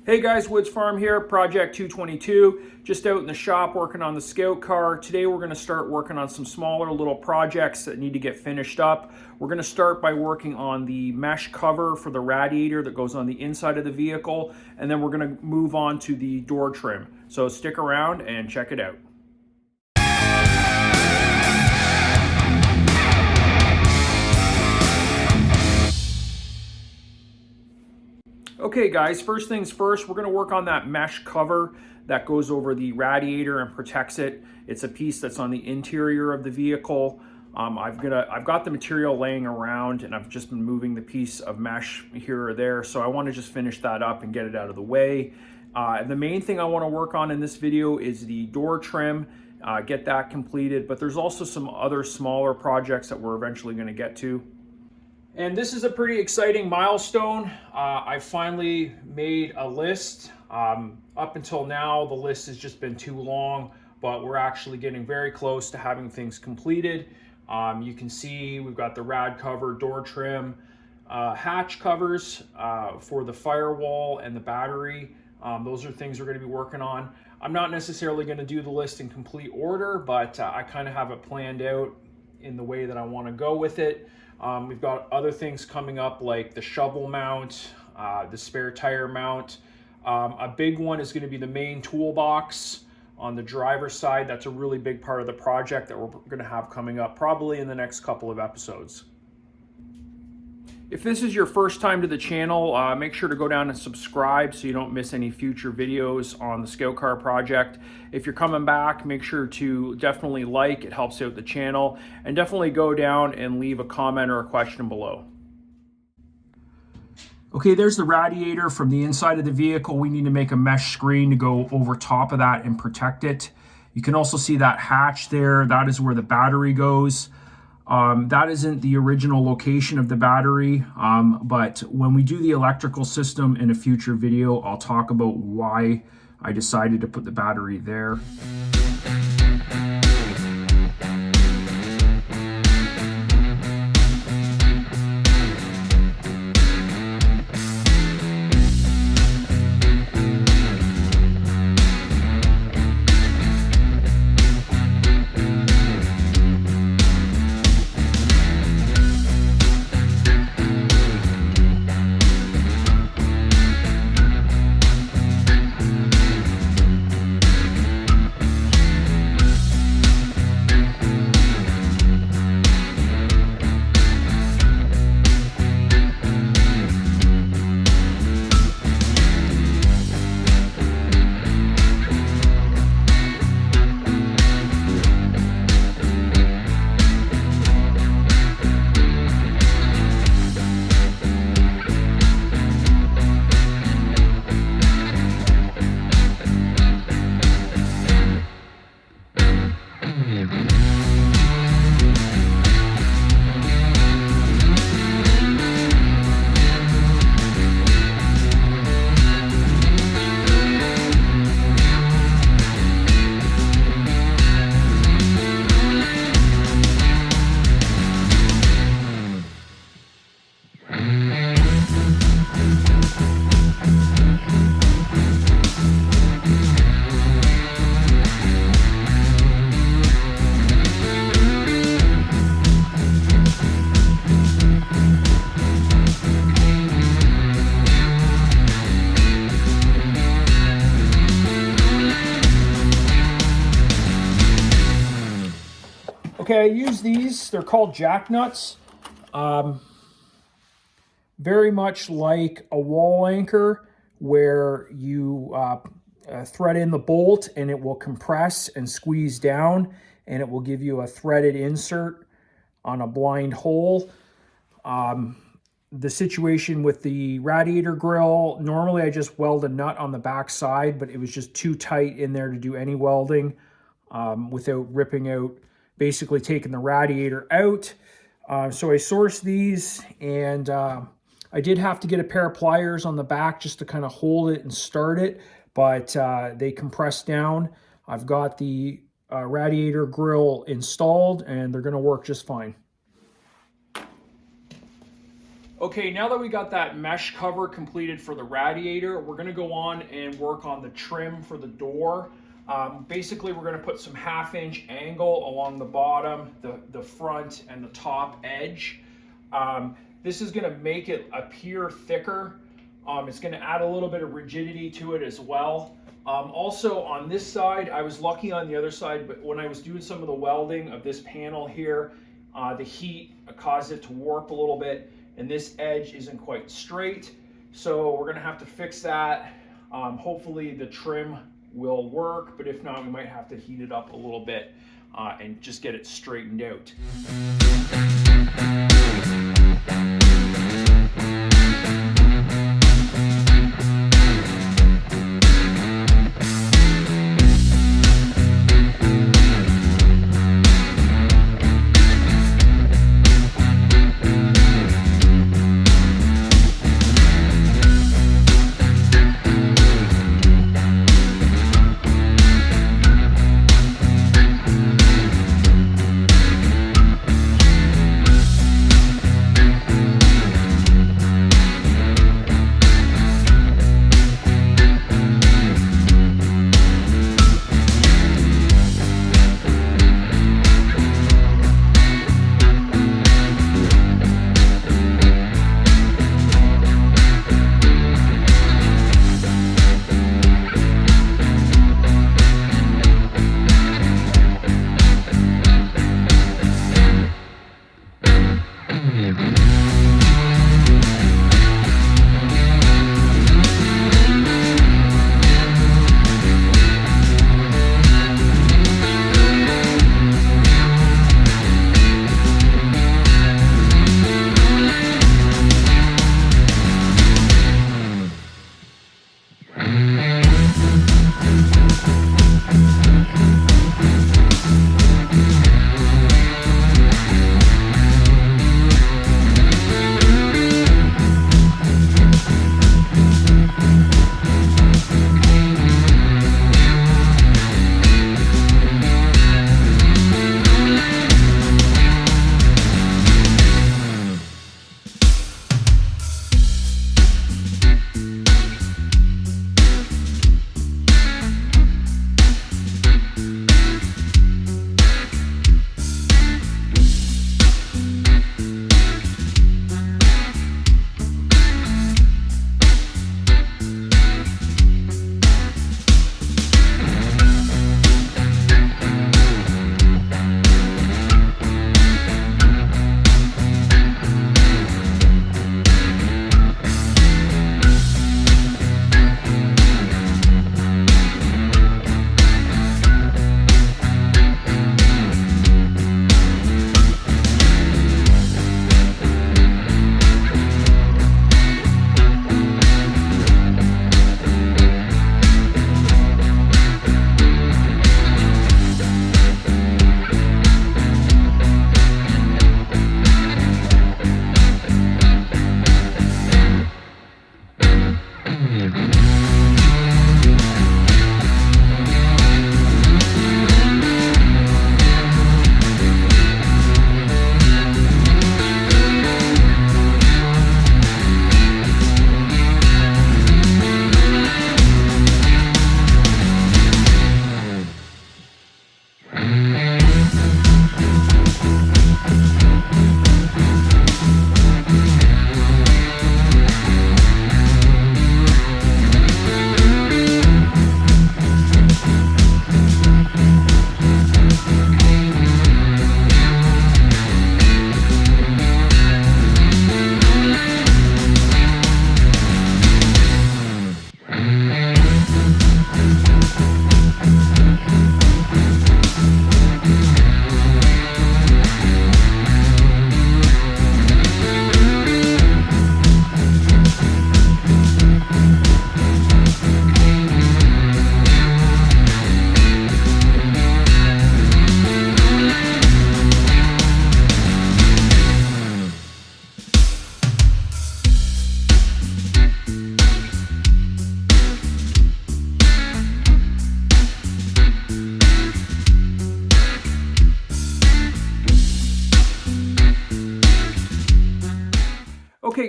Hey guys, Woods Farm here, Project 222, just out in the shop working on the Scout car. Today we're going to start working on some smaller little projects that need to get finished up. We're going to start by working on the mesh cover for the radiator that goes on the inside of the vehicle, and then we're going to move on to the door trim. So stick around and check it out. Okay guys, first things first, we're going to work on that mesh cover that goes over the radiator and protects it. It's a piece that's on the interior of the vehicle. I've got the material laying around and I've just been moving the piece of mesh here or there, so I want to just finish that up and get it out of the way. The main thing I want to work on in this video is the door trim, get that completed, but there's also some other smaller projects that we're eventually going to get to. And this is a pretty exciting milestone. I finally made a list. Up until now, the list has just been too long, but we're actually getting very close to having things completed. You can see we've got the rad cover, door trim, hatch covers for the firewall and the battery. Those are things we're going to be working on. I'm not necessarily going to do the list in complete order, but I kind of have it planned out in the way that I want to go with it. We've got other things coming up like the shovel mount, the spare tire mount. A big one is going to be the main toolbox on the driver's side. That's a really big part of the project that we're going to have coming up probably in the next couple of episodes. If this is your first time to the channel, make sure to go down and subscribe so you don't miss any future videos on the Scout Car project. If you're coming back, make sure to definitely like, it helps out the channel, and definitely go down and leave a comment or a question below. Okay, there's the radiator from the inside of the vehicle. We need to make a mesh screen to go over top of that and protect it. You can also see that hatch there. That is where the battery goes. That isn't the original location of the battery, but when we do the electrical system in a future video, I'll talk about why I decided to put the battery there. Okay, I use these. They're called jack nuts. Very much like a wall anchor where you thread in the bolt and it will compress and squeeze down and it will give you a threaded insert on a blind hole. The situation with the radiator grill, normally I just weld a nut on the back side, but it was just too tight in there to do any welding without ripping out, basically taking the radiator out. So I sourced these, and I did have to get a pair of pliers on the back just to kind of hold it and start it, but they compress down. I've got the radiator grill installed and they're going to work just fine. Okay, now that we got that mesh cover completed for the radiator, we're gonna go on and work on the trim for the door. Basically, we're gonna put some 1/2 inch angle along the bottom, the front, and the top edge. This is gonna make it appear thicker. It's gonna add a little bit of rigidity to it as well. Also on this side, I was lucky on the other side, but when I was doing some of the welding of this panel here, the heat caused it to warp a little bit, and this edge isn't quite straight. So we're gonna have to fix that. Hopefully the trim will work, but if not, we might have to heat it up a little bit and just get it straightened out.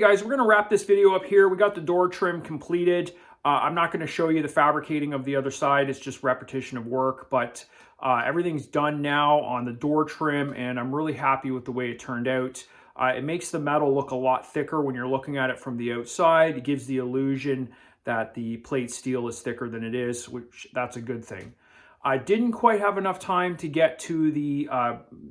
guys, we're going to wrap this video up here. We got the door trim completed. I'm not going to show you the fabricating of the other side. It's just repetition of work, but everything's done now on the door trim, and I'm really happy with the way it turned out. It makes the metal look a lot thicker when you're looking at it from the outside. It gives the illusion that the plate steel is thicker than it is, which that's a good thing. I didn't quite have enough time to get to the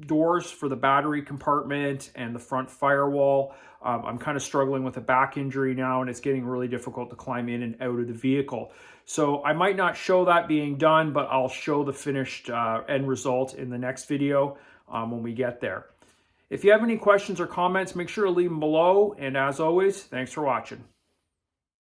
doors for the battery compartment and the front firewall. I'm kind of struggling with a back injury now, and it's getting really difficult to climb in and out of the vehicle. So I might not show that being done, but I'll show the finished end result in the next video when we get there. If you have any questions or comments, make sure to leave them below. And as always, thanks for watching.